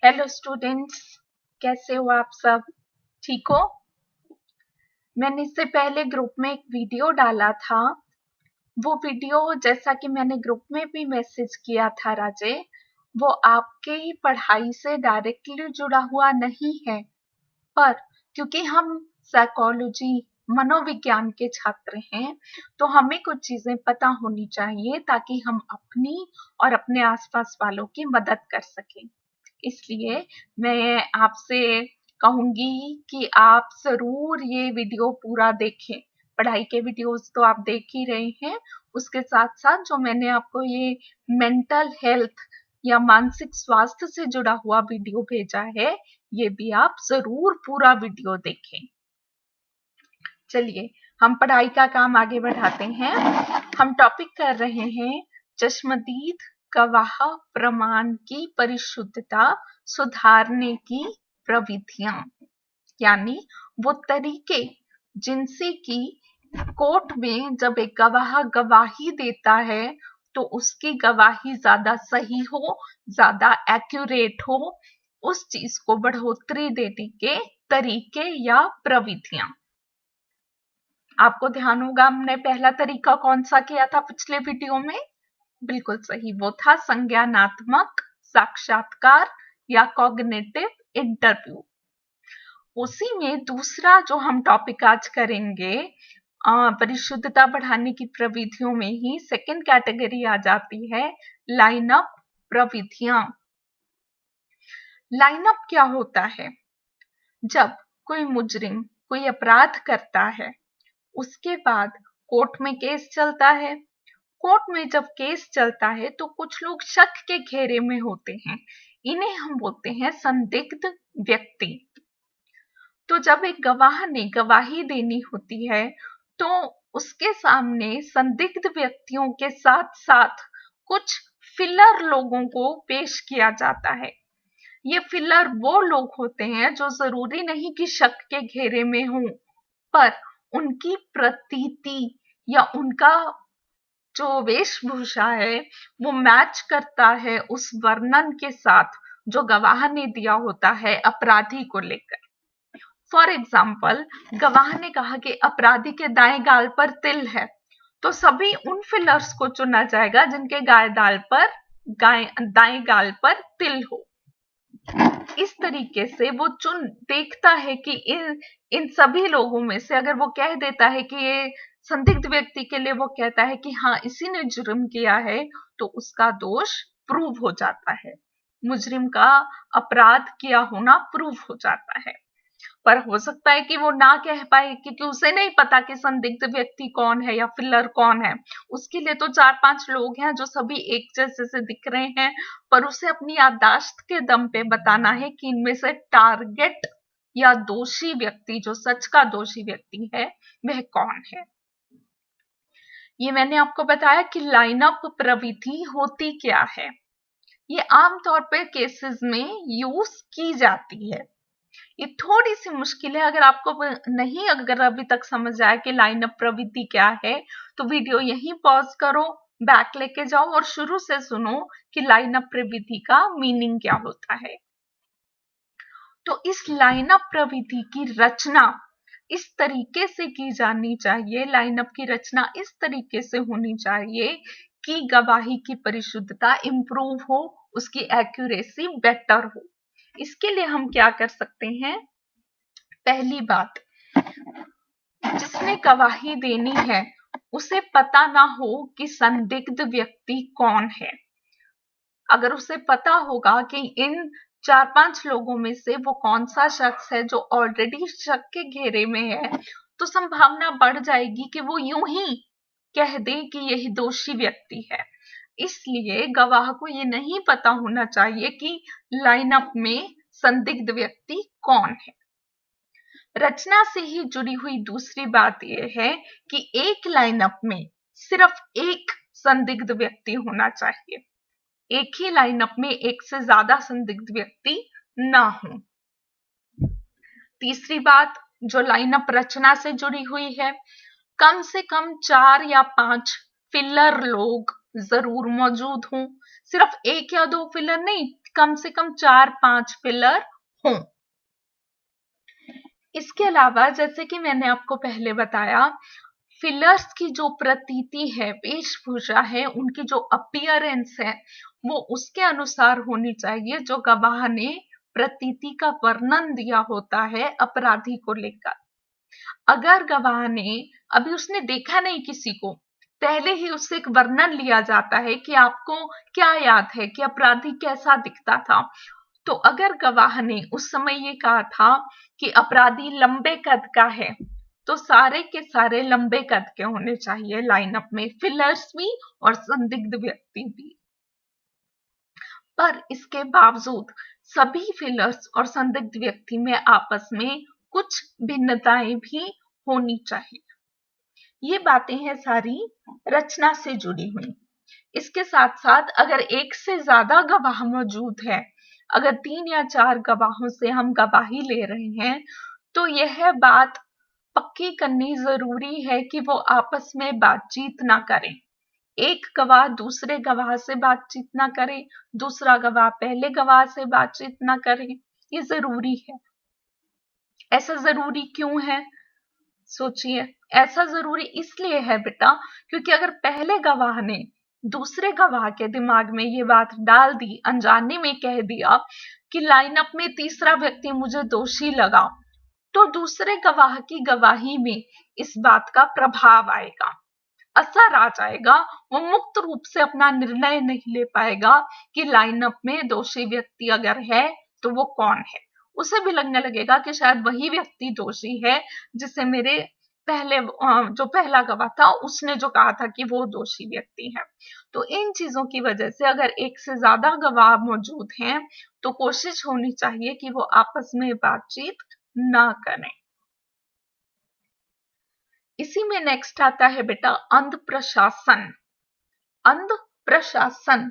Hello students, कैसे हो आप सब? ठीक हो? मैंने इससे पहले ग्रुप में एक वीडियो डाला था। वो वीडियो, जैसा कि मैंने ग्रुप में भी मैसेज किया था राजे, वो आपके ही पढ़ाई से डायरेक्टली जुड़ा हुआ नहीं है, पर क्योंकि हम साइकोलॉजी मनोविज्ञान के छात्र हैं, तो हमें कुछ चीजें पता होनी चाहिए ताकि हम अपनी और अपने आसपास वालों की मदद कर सकें। इसलिए मैं आपसे कहूंगी कि आप जरूर ये वीडियो पूरा देखें। पढ़ाई के वीडियोस तो आप देख ही रहे हैं, उसके साथ साथ जो मैंने आपको ये मेंटल हेल्थ या मानसिक स्वास्थ्य से जुड़ा हुआ वीडियो भेजा है, ये भी आप जरूर पूरा वीडियो देखें। चलिए हम पढ़ाई का काम आगे बढ़ाते हैं। हम टॉपिक कर रहे हैं चश्मदीद गवाह प्रमाण की परिशुद्धता सुधारने की प्रविधियां, यानी वो तरीके जिनसे कि कोर्ट में जब एक गवाह गवाही देता है तो उसकी गवाही ज्यादा सही हो, ज्यादा एक्यूरेट हो, उस चीज को बढ़ोतरी देने के तरीके या प्रविधियां। आपको ध्यान होगा हमने पहला तरीका कौन सा किया था पिछले वीडियो में? बिल्कुल सही, वो था संज्ञानात्मक साक्षात्कार या कॉग्निटिव इंटरव्यू। उसी में दूसरा जो हम टॉपिक आज करेंगे, परिशुद्धता बढ़ाने की प्रविधियों में ही सेकंड कैटेगरी आ जाती है लाइनअप प्रविधियां। लाइनअप क्या होता है? जब कोई मुजरिम कोई अपराध करता है, उसके बाद कोर्ट में केस चलता है। कोर्ट में जब केस चलता है तो कुछ लोग शक के घेरे में होते हैं, इन्हें हम बोलते हैं संदिग्ध व्यक्ति। तो जब एक गवाह ने गवाही देनी होती है तो उसके सामने संदिग्ध व्यक्तियों के साथ साथ कुछ फिलर लोगों को पेश किया जाता है। ये फिलर वो लोग होते हैं जो जरूरी नहीं कि शक के घेरे में हों, पर उनकी प्रतीति या उनका जो वेशभूषा है वो मैच करता है उस वर्णन के साथ जो गवाह ने दिया होता है अपराधी को लेकर। फॉर एग्जाम्पल, गवाह ने कहा कि अपराधी के दाएं गाल पर तिल है, तो सभी उन फिलर्स को चुना जाएगा जिनके दाएं गाल पर तिल हो। इस तरीके से वो देखता है कि इन सभी लोगों में से अगर वो कह देता है कि ये संदिग्ध व्यक्ति के लिए वो कहता है कि हाँ इसी ने जुर्म किया है, तो उसका दोष प्रूव हो जाता है, मुजरिम का अपराध किया होना प्रूव हो जाता है। पर हो सकता है कि वो ना कह पाए क्योंकि उसे नहीं पता कि संदिग्ध व्यक्ति कौन है या फिलर कौन है। उसके लिए तो 4-5 लोग हैं जो सभी एक जैसे से दिख रहे हैं, पर उसे अपनी याददाश्त के दम पे बताना है कि इनमें से टारगेट या दोषी व्यक्ति, जो सच का दोषी व्यक्ति है, वह कौन है। ये मैंने आपको बताया कि लाइनअप प्रविधि होती क्या है। ये आमतौर पर केसेस में यूज की जाती है। ये थोड़ी सी मुश्किल है, अगर आपको नहीं अगर अभी तक समझ आया कि लाइनअप प्रविधि क्या है तो वीडियो यहीं पॉज करो, बैक लेके जाओ और शुरू से सुनो कि लाइनअप प्रविधि का मीनिंग क्या होता है। तो इस लाइनअप प्रविधि की रचना इस तरीके से की जानी चाहिए, लाइनअप की रचना इस तरीके से होनी चाहिए कि गवाही की परिशुद्धता इंप्रूव हो, उसकी एक्यूरेसी बेटर हो। इसके लिए हम क्या कर सकते हैं? पहली बात, जिसने गवाही देनी है उसे पता ना हो कि संदिग्ध व्यक्ति कौन है। अगर उसे पता होगा कि इन 4-5 लोगों में से वो कौन सा शख्स है जो ऑलरेडी शक के घेरे में है, तो संभावना बढ़ जाएगी कि वो यूं ही कह दे कि यही दोषी व्यक्ति है। इसलिए गवाह को ये नहीं पता होना चाहिए कि लाइनअप में संदिग्ध व्यक्ति कौन है। रचना से ही जुड़ी हुई दूसरी बात यह है कि एक लाइनअप में सिर्फ एक संदिग्ध व्यक्ति होना चाहिए, एक ही लाइनअप में एक से ज्यादा संदिग्ध व्यक्ति ना हो। तीसरी बात जो लाइनअप रचना से जुड़ी हुई है, कम से कम 4 या 5 फिलर लोग जरूर मौजूद हों। सिर्फ 1 या 2 फिलर नहीं, कम से कम 4-5 पिलर हों। इसके अलावा जैसे कि मैंने आपको पहले बताया, फिलर्स की जो प्रतीति है, वेशभूषा है, उनकी जो अपीयरेंस है, वो उसके अनुसार होनी चाहिए जो गवाह ने प्रतीति का वर्णन दिया होता है अपराधी को लेकर। अगर गवाह ने, अभी उसने देखा नहीं किसी को, पहले ही उससे एक वर्णन लिया जाता है कि आपको क्या याद है कि अपराधी कैसा दिखता था, तो अगर गवाह ने उस समय ये कहा था कि अपराधी लंबे कद का है, तो सारे के सारे लंबे कद के होने चाहिए लाइनअप में, फिलर्स भी और संदिग्ध व्यक्ति भी। पर इसके बावजूद सभी फिलर्स और संदिग्ध व्यक्ति में आपस में कुछ भिन्नताएं भी होनी चाहिए। ये बातें हैं सारी रचना से जुड़ी हुई। इसके साथ साथ अगर एक से ज्यादा गवाह मौजूद है, अगर 3 या 4 गवाहों से हम गवाही ले रहे हैं, तो यह बात पक्की करनी जरूरी है कि वो आपस में बातचीत ना करें। एक गवाह दूसरे गवाह से बातचीत ना करे, दूसरा गवाह पहले गवाह से बातचीत ना करे। ये जरूरी है। ऐसा जरूरी क्यों है? सोचिए, ऐसा जरूरी इसलिए है बेटा, क्योंकि अगर पहले गवाह ने दूसरे गवाह के दिमाग में ये बात डाल दी, अनजाने में कह दिया कि लाइनअप में तीसरा व्यक्ति मुझे दोषी लगा, तो दूसरे गवाह की गवाही में इस बात का प्रभाव आएगा, असर आ जाएगा। वो मुक्त रूप से अपना निर्णय नहीं ले पाएगा कि लाइनअप में दोषी व्यक्ति अगर है तो वो कौन है। उसे भी लगने लगेगा कि शायद वही व्यक्ति दोषी है जिसे मेरे पहले जो पहला गवाह था उसने जो कहा था कि वो दोषी व्यक्ति है। तो इन चीजों की वजह से अगर एक से ज्यादा गवाह मौजूद हैं तो कोशिश होनी चाहिए कि वो आपस में बातचीत ना करें। इसी में नेक्स्ट आता है बेटा अंध प्रशासन। अंध प्रशासन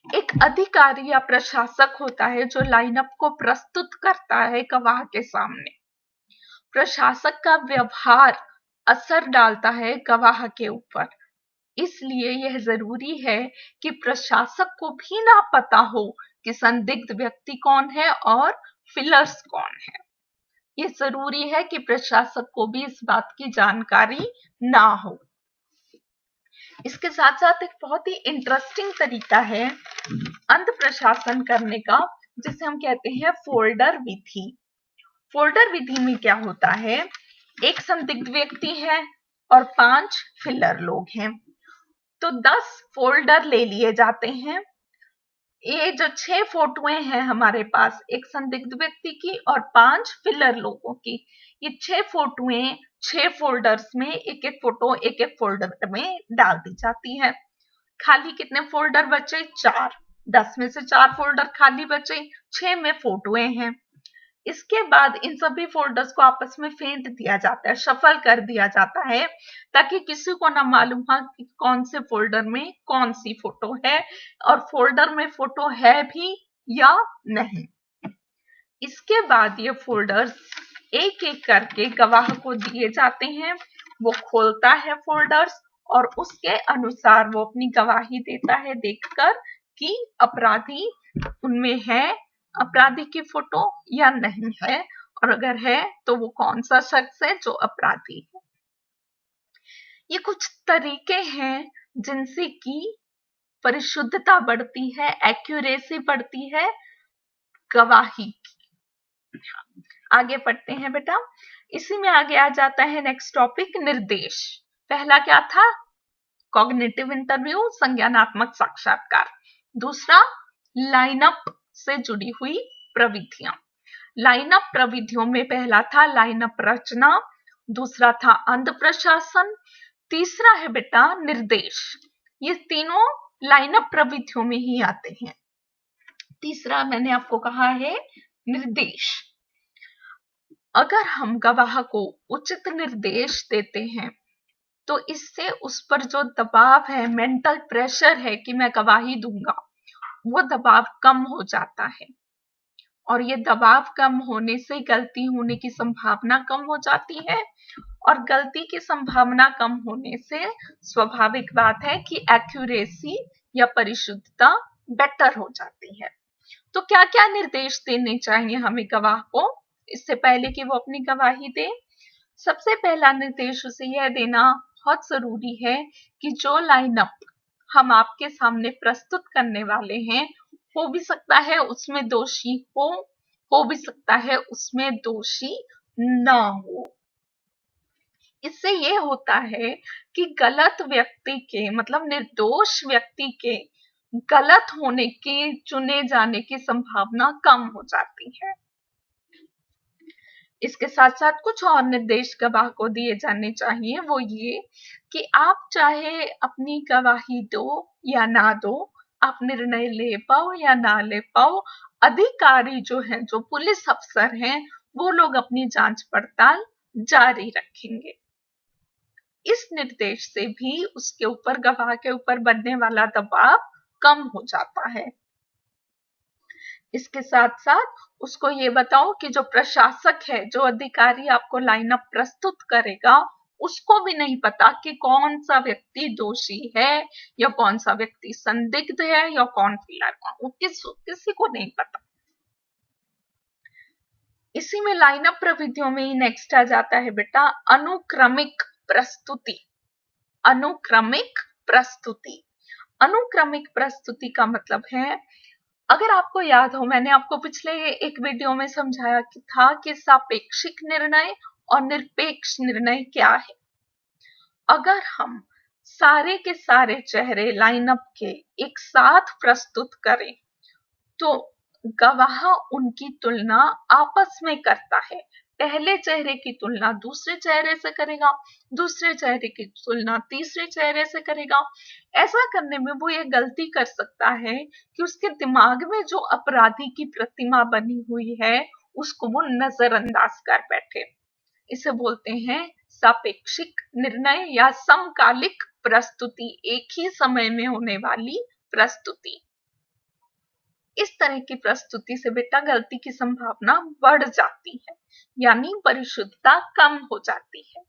एक अधिकारी या प्रशासक होता है जो लाइनअप को प्रस्तुत करता है गवाह के सामने। प्रशासक का व्यवहार असर डालता है गवाह के ऊपर, इसलिए यह जरूरी है कि प्रशासक को भी ना पता हो कि संदिग्ध व्यक्ति कौन है और फिलर्स कौन है। ये जरूरी है कि प्रशासक को भी इस बात की जानकारी ना हो। इसके साथ साथ एक बहुत ही इंटरेस्टिंग तरीका है अंध प्रशासन करने का, जिसे हम कहते हैं फोल्डर विधि। फोल्डर विधि में क्या होता है, एक संदिग्ध व्यक्ति है और 5 फिलर लोग हैं, तो 10 फोल्डर ले लिए जाते हैं। ये जो 6 फोटोएं हैं हमारे पास, एक संदिग्ध व्यक्ति की और 5 फिलर लोगों की, ये 6 फोटोएं 6 फोल्डर्स में एक एक फोटो एक एक फोल्डर में डाल दी जाती है। खाली कितने फोल्डर बचे? 4। 10 में से 4 फोल्डर खाली बचे, 6 में फोटोएं हैं। इसके बाद इन सभी फोल्डर्स को आपस में फेंट दिया जाता है, शफल कर दिया जाता है, ताकि किसी को ना मालूम हो कि कौन से फोल्डर में कौन सी फोटो है और फोल्डर में फोटो है भी या नहीं। इसके बाद ये फोल्डर्स एक एक करके गवाह को दिए जाते हैं। वो खोलता है फोल्डर्स और उसके अनुसार वो अपनी गवाही देता है, देखकर कि अपराधी उनमें है, अपराधी की फोटो या नहीं है, और अगर है तो वो कौन सा शख्स है जो अपराधी है। ये कुछ तरीके हैं जिनसे कि परिशुद्धता बढ़ती है, एक्यूरेसी बढ़ती है गवाही की। आगे पढ़ते हैं बेटा। इसी में आगे आ जाता है नेक्स्ट टॉपिक, निर्देश। पहला क्या था? कॉग्निटिव इंटरव्यू, संज्ञानात्मक साक्षात्कार। दूसरा लाइनअप से जुड़ी हुई प्रविधियां। लाइनअप प्रविधियों में पहला था लाइनअप रचना, दूसरा था अंध प्रशासन, तीसरा है बेटा निर्देश। ये तीनों लाइनअप प्रविधियों में ही आते हैं। तीसरा मैंने आपको कहा है निर्देश। अगर हम गवाह को उचित निर्देश देते हैं तो इससे उस पर जो दबाव है, मेंटल प्रेशर है कि मैं गवाही दूंगा, वो दबाव कम हो जाता है। और ये दबाव कम होने से गलती होने की संभावना कम हो जाती है, और गलती की संभावना कम होने से स्वाभाविक बात है कि एक्यूरेसी या परिशुद्धता बेटर हो जाती है। तो क्या क्या निर्देश देने चाहिए हमें गवाह को इससे पहले कि वो अपनी गवाही दे? सबसे पहला निर्देश उसे यह देना बहुत जरूरी है कि जो लाइनअप हम आपके सामने प्रस्तुत करने वाले हैं, हो भी सकता है उसमें दोषी हो भी सकता है उसमें दोषी ना हो। इससे ये होता है कि गलत व्यक्ति के मतलब निर्दोष व्यक्ति के गलत होने की चुने जाने की संभावना कम हो जाती है। इसके साथ साथ कुछ और निर्देश गवाह को दिए जाने चाहिए, वो ये कि आप चाहे अपनी गवाही दो या ना दो, आप निर्णय ले पाओ या ना ले पाओ, अधिकारी जो हैं, जो पुलिस अफसर हैं, वो लोग अपनी जांच पड़ताल जारी रखेंगे। इस निर्देश से भी उसके ऊपर गवाह के ऊपर बनने वाला दबाव कम हो जाता है। इसके साथ साथ उसको ये बताओ कि जो प्रशासक है, जो अधिकारी आपको लाइनअप प्रस्तुत करेगा, उसको भी नहीं पता कि कौन सा व्यक्ति दोषी है या कौन सा व्यक्ति संदिग्ध है या कौन फिलहाल, वो किसी को नहीं पता। इसी में लाइनअप प्रविधियों में ही नेक्स्ट आ जाता है बेटा अनुक्रमिक प्रस्तुति। अनुक्रमिक प्रस्तुति। अनुक्रमिक प्रस्तुति का मतलब है, अगर आपको याद हो, मैंने आपको पिछले एक वीडियो में समझाया था कि सापेक्षिक निर्णय और निरपेक्ष निर्णय क्या है। अगर हम सारे के सारे चेहरे लाइनअप के एक साथ प्रस्तुत करें तो गवाह उनकी तुलना आपस में करता है। पहले चेहरे की तुलना दूसरे चेहरे से करेगा, दूसरे चेहरे की तुलना तीसरे चेहरे से करेगा। ऐसा करने में वो ये गलती कर सकता है कि उसके दिमाग में जो अपराधी की प्रतिमा बनी हुई है उसको वो नजरअंदाज कर बैठे। इसे बोलते हैं सापेक्षिक निर्णय या समकालिक प्रस्तुति, एक ही समय में होने वाली प्रस्तुति। इस तरह की प्रस्तुति से बेटा गलती की संभावना बढ़ जाती है, यानी परिशुद्धता कम हो जाती है।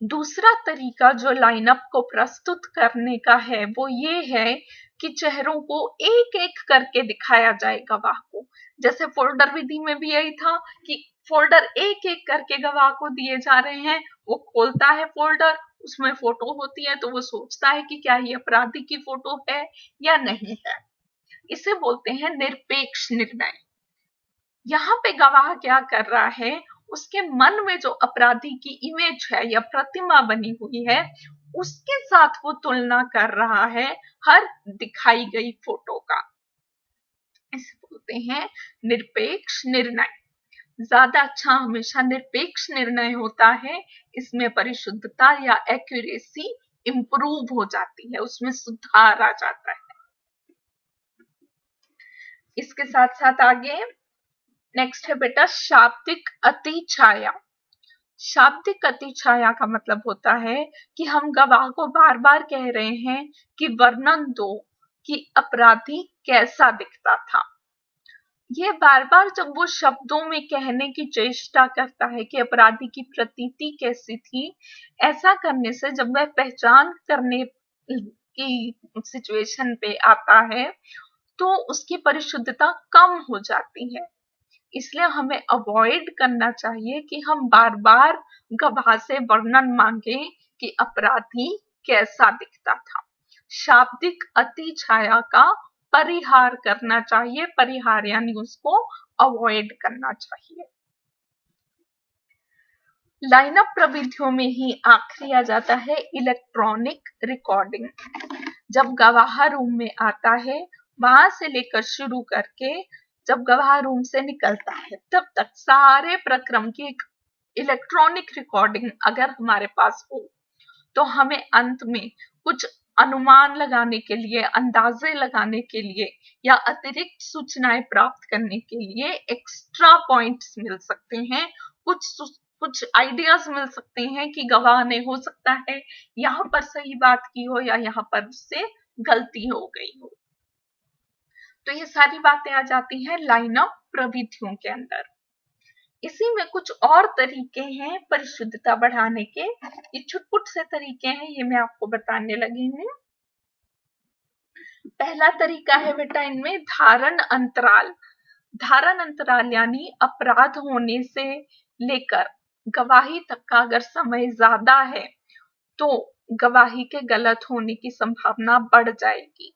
दूसरा तरीका जो लाइनअप को प्रस्तुत करने का है वो ये है कि चेहरों को एक एक करके दिखाया जाए गवाह को। जैसे फोल्डर विधि में भी यही था कि फोल्डर एक एक करके गवाह को दिए जा रहे हैं, वो खोलता है फोल्डर, उसमें फोटो होती है तो वो सोचता है कि क्या ये अपराधी की फोटो है या नहीं है। इसे बोलते हैं निरपेक्ष निर्णय। यहाँ पे गवाह क्या कर रहा है, उसके मन में जो अपराधी की इमेज है या प्रतिमा बनी हुई है उसके साथ वो तुलना कर रहा है हर दिखाई गई फोटो का। इसे बोलते हैं निरपेक्ष निर्णय। ज्यादा अच्छा हमेशा निरपेक्ष निर्णय होता है, इसमें परिशुद्धता या एक्यूरेसी इंप्रूव हो जाती है, उसमें सुधार आ जाता है। इसके साथ साथ आगे नेक्स्ट है बेटा शाब्दिक अतिछाया। शाब्दिक अतिछाया का मतलब होता है कि हम गवाह को बार बार कह रहे हैं कि वर्णन दो कि अपराधी कैसा दिखता था। ये बार बार जब वो शब्दों में कहने की चेष्टा करता है कि अपराधी की प्रतीति कैसी थी, ऐसा करने से जब वह पहचान करने की सिचुएशन पे आता है तो उसकी परिशुद्धता कम हो जाती है। इसलिए हमें अवॉइड करना चाहिए कि हम बार बार गवाह से वर्णन मांगे कि अपराधी कैसा दिखता था। शाब्दिक अतिछाया का परिहार करना चाहिए, परिहार यानी उसको अवॉइड करना चाहिए। लाइनअप प्रविधियों में ही आखिरी आ जाता है इलेक्ट्रॉनिक रिकॉर्डिंग। जब गवाह रूम में आता है, वहां से लेकर शुरू करके जब गवाह रूम से निकलता है तब तक सारे प्रक्रम की एक इलेक्ट्रॉनिक रिकॉर्डिंग अगर हमारे पास हो तो हमें अंत में कुछ अनुमान लगाने के लिए, अंदाजे लगाने के लिए या अतिरिक्त सूचनाएं प्राप्त करने के लिए एक्स्ट्रा पॉइंट्स मिल सकते हैं, कुछ आइडियाज मिल सकते हैं कि गवाह ने हो सकता है यहाँ पर सही बात की हो या यहाँ पर उससे गलती हो गई हो। तो ये सारी बातें आ जाती हैं लाइनअप प्रविधियों के अंदर। इसी में कुछ और तरीके हैं परिशुद्धता बढ़ाने के, ये छुटपुट से तरीके हैं, ये मैं आपको बताने लगी हूँ। पहला तरीका है बेटा इनमें धारण अंतराल। धारण अंतराल यानी अपराध होने से लेकर गवाही तक का अगर समय ज्यादा है तो गवाही के गलत होने की संभावना बढ़ जाएगी।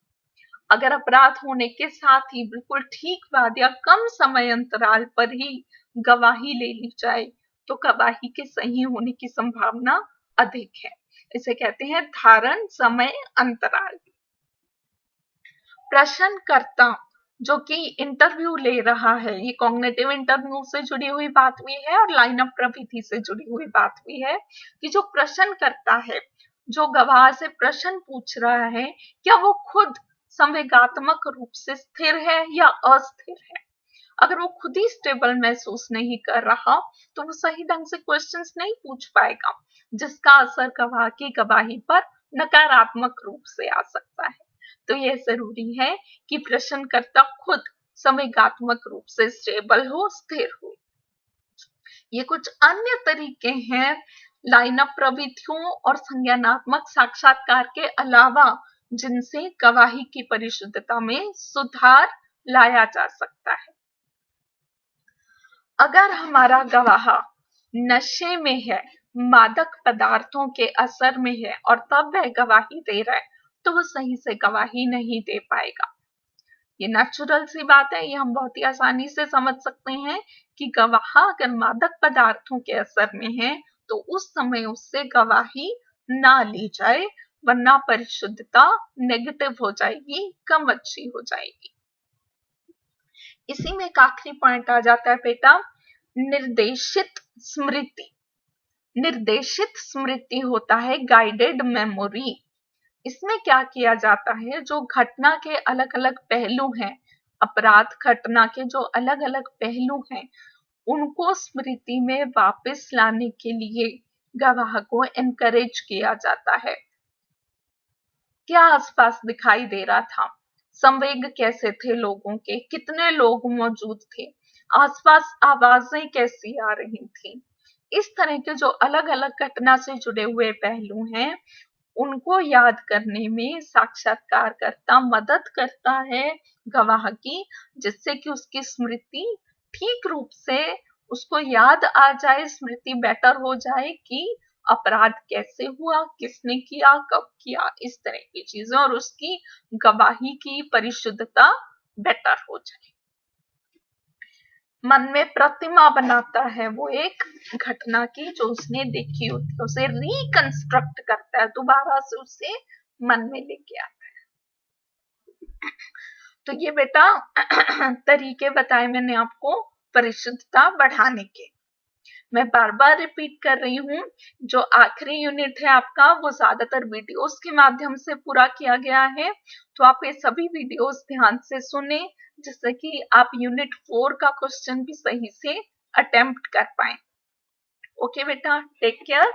अगर अपराध होने के साथ ही बिल्कुल ठीक बाद या कम समय अंतराल पर ही गवाही ले ली जाए तो गवाही के सही होने की संभावना अधिक है। इसे कहते हैं धारण समय अंतराल। प्रश्नकर्ता जो कि इंटरव्यू ले रहा है, ये कॉग्निटिव इंटरव्यू से जुड़ी हुई बात भी है और लाइन ऑफ प्रविधि से जुड़ी हुई बात भी है कि जो प्रश्नकर्ता है, जो गवाह से प्रश्न पूछ रहा है, क्या वो खुद संवेगात्मक रूप से स्थिर है या अस्थिर है। अगर वो खुद ही स्टेबल महसूस नहीं कर रहा तो वो सही ढंग से क्वेश्चंस नहीं पूछ पाएगा, जिसका असर गवाह की गवाही पर नकारात्मक रूप से आ सकता है। तो यह जरूरी है कि प्रश्नकर्ता खुद संवेगात्मक रूप से स्टेबल हो, स्थिर हो। ये कुछ अन्य तरीके हैं लाइन ऑफ प्रविधियों और संज्ञानात्मक साक्षात्कार के अलावा जिनसे गवाही की परिशुद्धता में सुधार लाया जा सकता है। अगर हमारा गवाह नशे में है, मादक पदार्थों के असर में है और तब वह गवाही दे रहा है तो वो सही से गवाही नहीं दे पाएगा। ये नेचुरल सी बात है, ये हम बहुत ही आसानी से समझ सकते हैं कि गवाह अगर मादक पदार्थों के असर में है तो उस समय उससे गवाही ना ली जाए, वरना परिशुद्धता नेगेटिव हो जाएगी, कम अच्छी हो जाएगी। इसी में एक आखिरी पॉइंट आ जाता है बेटा, निर्देशित स्मृति। निर्देशित स्मृति होता है गाइडेड मेमोरी। इसमें क्या किया जाता है, जो घटना के अलग अलग पहलू हैं, अपराध घटना के जो अलग अलग पहलू हैं, उनको स्मृति में वापस लाने के लिए गवाह को एनकरेज किया जाता है। क्या आसपास दिखाई दे रहा था, संवेग कैसे थे लोगों के, कितने लोग मौजूद थे, आसपास आवाजें कैसी आ रही थी। इस तरह के जो अलग अलग घटना से जुड़े हुए पहलू हैं उनको याद करने में साक्षात्कारकर्ता मदद करता है गवाह की, जिससे कि उसकी स्मृति ठीक रूप से उसको याद आ जाए, स्मृति बेटर हो जाए कि अपराध कैसे हुआ, किसने किया, कब किया, इस तरह की चीजें, और उसकी गवाही की परिशुद्धता बेटर हो जाए। मन में प्रतिमा बनाता है वो एक घटना की जो उसने देखी होती है, उसे रिकंस्ट्रक्ट करता है, दोबारा से उसे मन में लेके आता है। तो ये बेटा तरीके बताए मैंने आपको परिशुद्धता बढ़ाने के। मैं बार बार रिपीट कर रही हूँ, जो आखिरी यूनिट है आपका वो ज्यादातर वीडियोस के माध्यम से पूरा किया गया है, तो आप ये सभी वीडियोस ध्यान से सुने जिससे कि आप यूनिट 4 का क्वेश्चन भी सही से अटेम्प्ट कर पाए। ओके बेटा, टेक केयर।